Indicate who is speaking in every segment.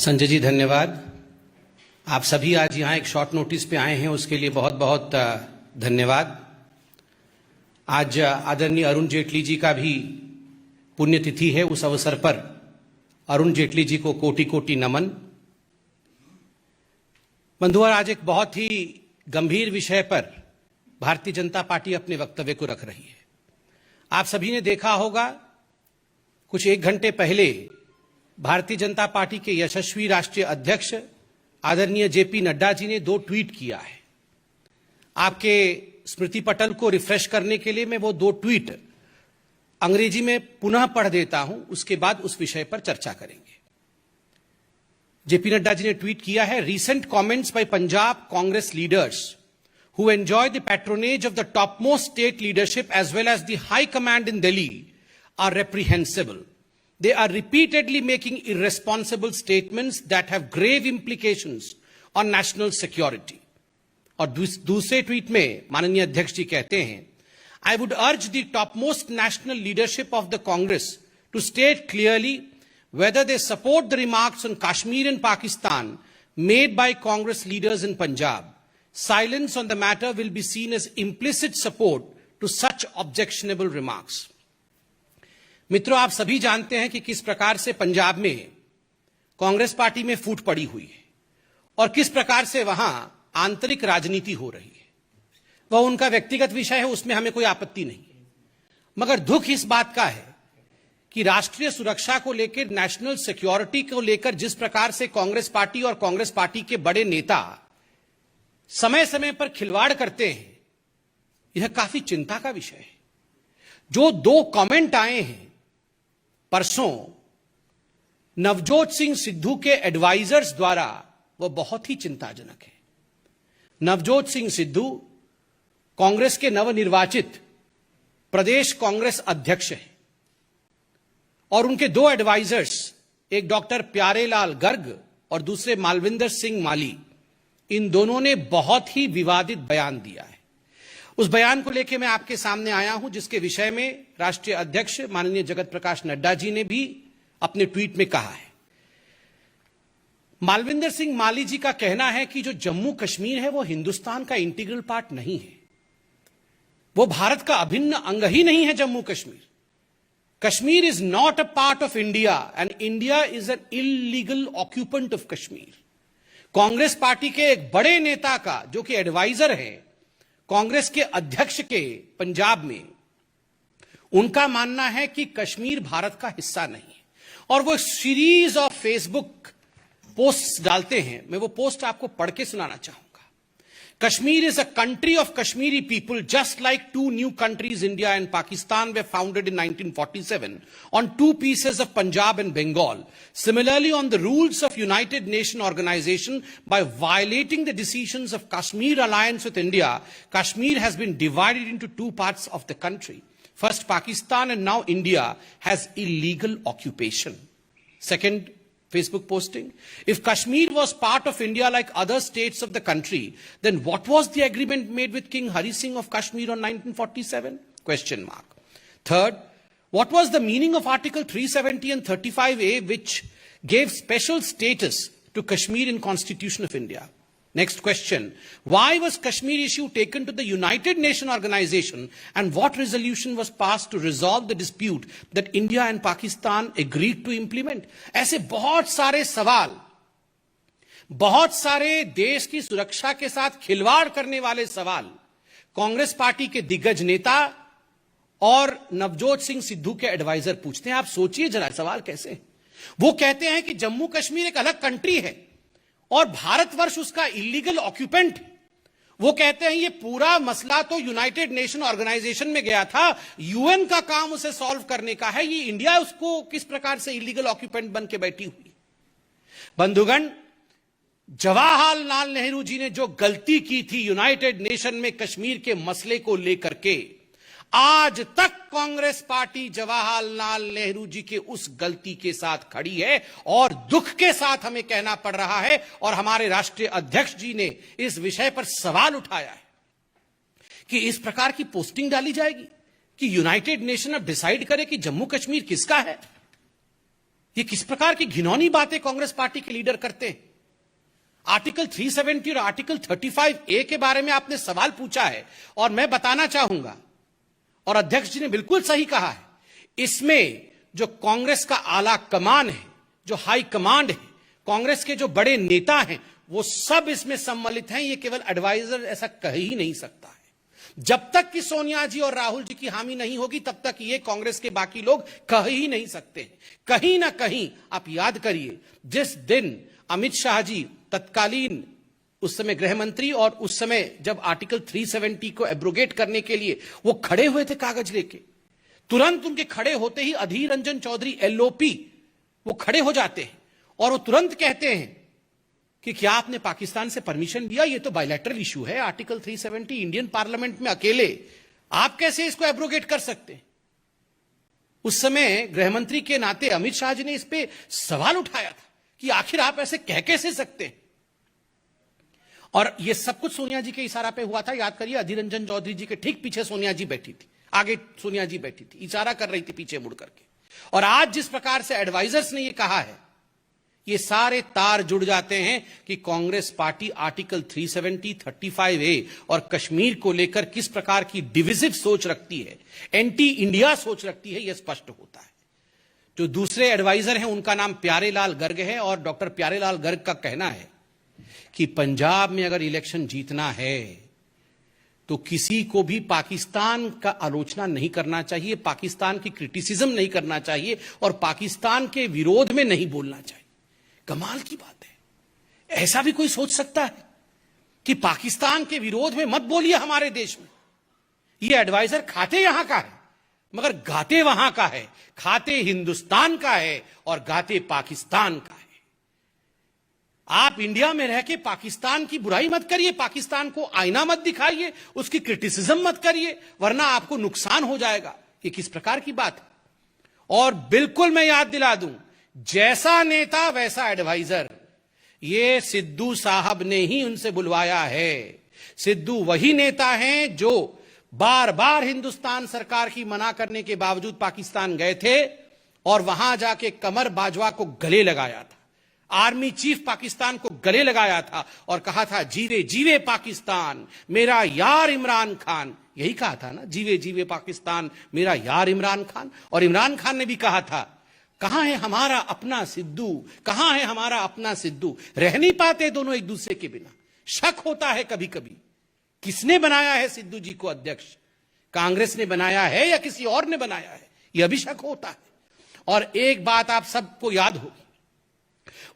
Speaker 1: संजय जी धन्यवाद। आप सभी आज यहाँ एक शॉर्ट नोटिस पे आए हैं, उसके लिए बहुत बहुत धन्यवाद। आज आदरणीय अरुण जेटली जी का भी पुण्यतिथि है। उस अवसर पर अरुण जेटली जी को कोटि कोटि नमन। बंधुओं, आज एक बहुत ही गंभीर विषय पर भारतीय जनता पार्टी अपने वक्तव्य को रख रही है। आप सभी ने देखा होगा, कुछ एक घंटे पहले भारतीय जनता पार्टी के यशस्वी राष्ट्रीय अध्यक्ष आदरणीय जेपी नड्डा जी ने 2 ट्वीट किया है। आपके स्मृति पटल को रिफ्रेश करने के लिए मैं वो 2 ट्वीट अंग्रेजी में पुनः पढ़ देता हूं, उसके बाद उस विषय पर चर्चा करेंगे। जेपी नड्डा जी ने ट्वीट किया है, recent comments by Punjab Congress leaders who enjoy the patronage of the topmost state leadership as well as the high command in Delhi are reprehensible. They are repeatedly making irresponsible statements that have grave implications on national security. और दूसरे tweet में माननीय अध्यक्ष जी कहते हैं, I would urge the topmost national leadership of the Congress to state clearly whether they support the remarks on Kashmir and Pakistan made by Congress leaders in Punjab. Silence on the matter will be seen as implicit support to such objectionable remarks. मित्रों, आप सभी जानते हैं कि किस प्रकार से पंजाब में कांग्रेस पार्टी में फूट पड़ी हुई है और किस प्रकार से वहां आंतरिक राजनीति हो रही है। वह उनका व्यक्तिगत विषय है, उसमें हमें कोई आपत्ति नहीं है। मगर दुख इस बात का है कि राष्ट्रीय सुरक्षा को लेकर, नेशनल सिक्योरिटी को लेकर जिस प्रकार से कांग्रेस पार्टी और कांग्रेस पार्टी के बड़े नेता समय समय पर खिलवाड़ करते हैं, यह काफी चिंता का विषय है। जो 2 कमेंट आए हैं परसों नवजोत सिंह सिद्धू के एडवाइजर्स द्वारा, वह बहुत ही चिंताजनक है। नवजोत सिंह सिद्धू कांग्रेस के नवनिर्वाचित प्रदेश कांग्रेस अध्यक्ष हैं और उनके 2 एडवाइजर्स, एक डॉक्टर प्यारेलाल गर्ग और दूसरे मालविंदर सिंह माली, इन दोनों ने बहुत ही विवादित बयान दिया है। उस बयान को लेकर मैं आपके सामने आया हूं, जिसके विषय में राष्ट्रीय अध्यक्ष माननीय जगत प्रकाश नड्डा जी ने भी अपने ट्वीट में कहा है। मालविंदर सिंह माली जी का कहना है कि जो जम्मू कश्मीर है वो हिंदुस्तान का इंटीग्रल पार्ट नहीं है, वो भारत का अभिन्न अंग ही नहीं है। Jammu Kashmir, Kashmir is not a part of India and India is an illegal occupant of Kashmir. Congress party के एक बड़े नेता का, जो कि एडवाइजर है कांग्रेस के अध्यक्ष के पंजाब में, उनका मानना है कि कश्मीर भारत का हिस्सा नहीं है। और वो सीरीज ऑफ फेसबुक पोस्ट डालते हैं। मैं वो पोस्ट आपको पढ़ के सुनाना चाहूंगा। Kashmir is a country of Kashmiri people, just like 2 new countries, India and Pakistan, were founded in 1947 on 2 pieces of Punjab and Bengal. Similarly, on the rules of United Nations Organization, by violating the decisions of Kashmir alliance with India, Kashmir has been divided into 2 parts of the country. First Pakistan and now India has illegal occupation. Second Facebook posting, if Kashmir was part of India like other states of the country, then what was the agreement made with King Hari Singh of Kashmir on 1947? Question mark. Third, what was the meaning of Article 370 and 35A, which gave special status to Kashmir in Constitution of India? Next question, why was Kashmir issue taken to the United Nations Organization and what resolution was passed to resolve the dispute that India and Pakistan agreed to implement? ऐसे बहुत सारे सवाल, बहुत सारे देश की सुरक्षा के साथ खिलवाड़ करने वाले सवाल कांग्रेस पार्टी के दिग्गज नेता और नवजोत सिंह सिद्धू के एडवाइजर पूछते हैं। आप सोचिए जरा सवाल कैसे। वो कहते हैं कि जम्मू कश्मीर एक अलग कंट्री है और भारतवर्ष उसका इलीगल ऑक्यूपेंट। वो कहते हैं ये पूरा मसला तो यूनाइटेड नेशन ऑर्गेनाइजेशन में गया था, यूएन का काम उसे सॉल्व करने का है, ये इंडिया उसको किस प्रकार से इलीगल ऑक्यूपेंट बन के बैठी हुई। बंधुगण, जवाहरलाल नेहरू जी ने जो गलती की थी यूनाइटेड नेशन में कश्मीर के मसले को लेकर के, आज तक कांग्रेस पार्टी जवाहरलाल नेहरू जी के उस गलती के साथ खड़ी है और दुख के साथ हमें कहना पड़ रहा है। और हमारे राष्ट्रीय अध्यक्ष जी ने इस विषय पर सवाल उठाया है कि इस प्रकार की पोस्टिंग डाली जाएगी कि यूनाइटेड नेशन अब डिसाइड करे कि जम्मू कश्मीर किसका है। ये किस प्रकार की घिनौनी बातें कांग्रेस पार्टी के लीडर करते हैं। आर्टिकल 370 और आर्टिकल 35A के बारे में आपने सवाल पूछा है और मैं बताना चाहूंगा, और अध्यक्ष जी ने बिल्कुल सही कहा है, इसमें जो कांग्रेस का आला कमान है, जो हाई कमांड है, कांग्रेस के जो बड़े नेता हैं, वो सब इसमें सम्मिलित हैं। ये केवल एडवाइजर ऐसा कह ही नहीं सकता है। जब तक कि सोनिया जी और राहुल जी की हामी नहीं होगी तब तक ये कांग्रेस के बाकी लोग कह ही नहीं सकते। कहीं ना कहीं आप याद करिए, जिस दिन अमित शाह जी तत्कालीन उस समय गृह मंत्री और उस समय जब आर्टिकल 370 को एब्रोगेट करने के लिए वो खड़े हुए थे कागज लेके, तुरंत उनके खड़े होते ही अधीर रंजन चौधरी LOP वो खड़े हो जाते हैं और वो तुरंत कहते हैं कि क्या आपने पाकिस्तान से परमिशन लिया? ये तो बायलैटरल इशू है, आर्टिकल 370 इंडियन पार्लियामेंट में अकेले आप कैसे इसको एब्रोगेट कर सकते हैं? उस समय गृहमंत्री के नाते अमित शाह जी ने इस पे सवाल उठाया था कि आखिर आप ऐसे कह कैसे सकते हैं। और ये सब कुछ सोनिया जी के इशारा पे हुआ था। याद करिए, अधीर रंजन चौधरी जी के ठीक पीछे सोनिया जी बैठी थी, आगे सोनिया जी बैठी थी, इशारा कर रही थी पीछे मुड़ करके। और आज जिस प्रकार से एडवाइजर्स ने ये कहा है, ये सारे तार जुड़ जाते हैं कि कांग्रेस पार्टी आर्टिकल 370, 35A और कश्मीर को लेकर किस प्रकार की डिविजिव सोच रखती है, एंटी इंडिया सोच रखती है, यह स्पष्ट होता है। जो दूसरे एडवाइजर हैं उनका नाम प्यारेलाल गर्ग है और डॉक्टर प्यारेलाल गर्ग का कहना है कि पंजाब में अगर इलेक्शन जीतना है तो किसी को भी पाकिस्तान का आलोचना नहीं करना चाहिए, पाकिस्तान की क्रिटिसिज्म नहीं करना चाहिए और पाकिस्तान के विरोध में नहीं बोलना चाहिए। कमाल की बात है, ऐसा भी कोई सोच सकता है कि पाकिस्तान के विरोध में मत बोलिए हमारे देश में? ये एडवाइजर खाते यहां का है मगर गाते वहां का है, खाते हिंदुस्तान का है और गाते पाकिस्तान का है। आप इंडिया में रह के पाकिस्तान की बुराई मत करिए, पाकिस्तान को आईना मत दिखाइए, उसकी क्रिटिसिज्म मत करिए, वरना आपको नुकसान हो जाएगा। ये किस प्रकार की बात है? और बिल्कुल मैं याद दिला दूं, जैसा नेता वैसा एडवाइजर, ये सिद्धू साहब ने ही उनसे बुलवाया है। सिद्धू वही नेता हैं जो बार बार हिंदुस्तान सरकार की मना करने के बावजूद पाकिस्तान गए थे और वहां जाके कमर बाजवा को गले लगाया था, आर्मी चीफ पाकिस्तान को गले लगाया था और कहा था जीवे जीवे पाकिस्तान मेरा यार इमरान खान। यही कहा था ना, जीवे जीवे पाकिस्तान मेरा यार इमरान खान। और इमरान खान ने भी कहा था, कहां है हमारा अपना सिद्धू, कहां है हमारा अपना सिद्धू। रह नहीं पाते दोनों एक दूसरे के बिना। शक होता है कभी कभी, किसने बनाया है सिद्धू जी को अध्यक्ष? कांग्रेस ने बनाया है या किसी और ने बनाया है? यह भी शक होता है। और एक बात आप सबको याद होगी,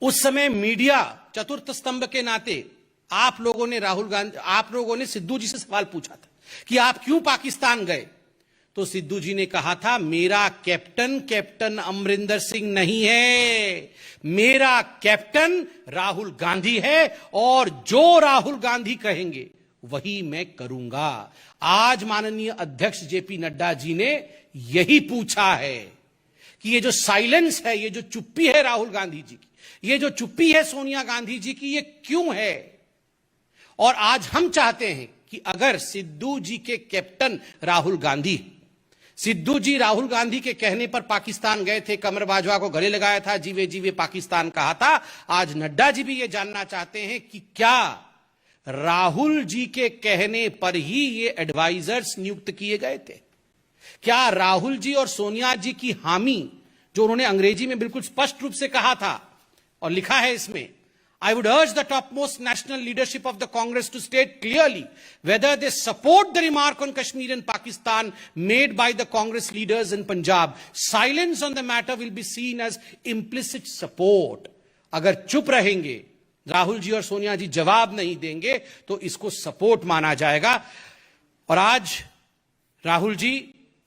Speaker 1: उस समय मीडिया चतुर्थ स्तंभ के नाते आप लोगों ने सिद्धू जी से सवाल पूछा था कि आप क्यों पाकिस्तान गए? तो सिद्धू जी ने कहा था, मेरा कैप्टन अमरिंदर सिंह नहीं है, मेरा कैप्टन राहुल गांधी है और जो राहुल गांधी कहेंगे वही मैं करूंगा। आज माननीय अध्यक्ष जेपी नड्डा जी ने यही पूछा है कि ये जो साइलेंस है, ये जो चुप्पी है राहुल गांधी जी की, ये जो चुप्पी है सोनिया गांधी जी की, ये क्यों है? और आज हम चाहते हैं कि अगर सिद्धू जी के कैप्टन राहुल गांधी, सिद्धू जी राहुल गांधी के कहने पर पाकिस्तान गए थे, कमर बाजवा को गले लगाया था, जीवे जीवे पाकिस्तान कहा था, आज नड्डा जी भी ये जानना चाहते हैं कि क्या राहुल जी के कहने पर ही ये एडवाइजर्स नियुक्त किए गए थे? क्या राहुल जी और सोनिया जी की हामी, जो उन्होंने अंग्रेजी में बिल्कुल स्पष्ट रूप से कहा था और लिखा है इसमें, I would urge the topmost national leadership of the Congress to state clearly whether they support the remark on Kashmir and Pakistan made by the Congress leaders in Punjab. Silence on the matter will be seen as implicit support. अगर चुप रहेंगे, राहुल जी और सोनिया जी जवाब नहीं देंगे, तो इसको support माना जाएगा। और आज राहुल जी,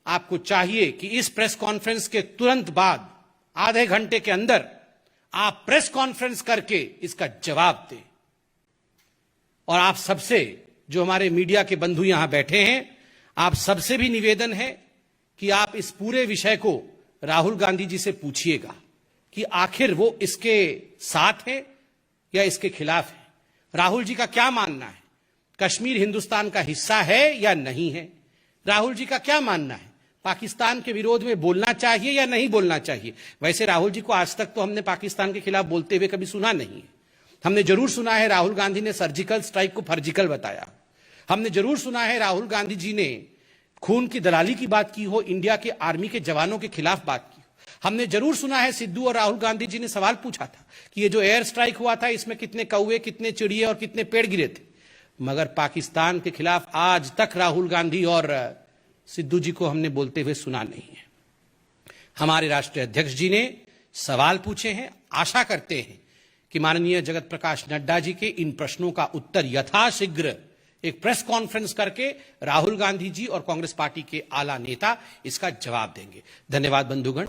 Speaker 1: आपको चाहिए कि इस प्रेस कॉन्फ्रेंस के तुरंत बाद आधे घंटे के अंदर आप प्रेस कॉन्फ्रेंस करके इसका जवाब दें। और आप सबसे, जो हमारे मीडिया के बंधु यहां बैठे हैं, आप सबसे भी निवेदन है कि आप इस पूरे विषय को राहुल गांधी जी से पूछिएगा कि आखिर वो इसके साथ है या इसके खिलाफ है। राहुल जी का क्या मानना है? कश्मीर हिंदुस्तान का हिस्सा है या नहीं है? राहुल जी का क्या मानना है? पाकिस्तान के विरोध में बोलना चाहिए या नहीं बोलना चाहिए? वैसे राहुल जी को आज तक तो हमने पाकिस्तान के खिलाफ बोलते हुए कभी सुना नहीं है। हमने जरूर सुना है राहुल गांधी ने सर्जिकल स्ट्राइक को फर्जिकल बताया। हमने जरूर सुना है राहुल गांधी जी ने खून की दलाली की बात की हो, इंडिया के आर्मी के जवानों के खिलाफ बात की। हमने जरूर सुना है सिद्धू और राहुल गांधी जी ने सवाल पूछा था कि ये जो एयर स्ट्राइक हुआ था इसमें कितने कौवे, कितने चिड़िए और कितने पेड़ गिरे थे। मगर पाकिस्तान के खिलाफ आज तक राहुल गांधी और सिद्धू जी को हमने बोलते हुए सुना नहीं है। हमारे राष्ट्रीय अध्यक्ष जी ने सवाल पूछे हैं। आशा करते हैं कि माननीय जगत प्रकाश नड्डा जी के इन प्रश्नों का उत्तर यथाशीघ्र एक प्रेस कॉन्फ्रेंस करके राहुल गांधी जी और कांग्रेस पार्टी के आला नेता इसका जवाब देंगे। धन्यवाद बंधुगण।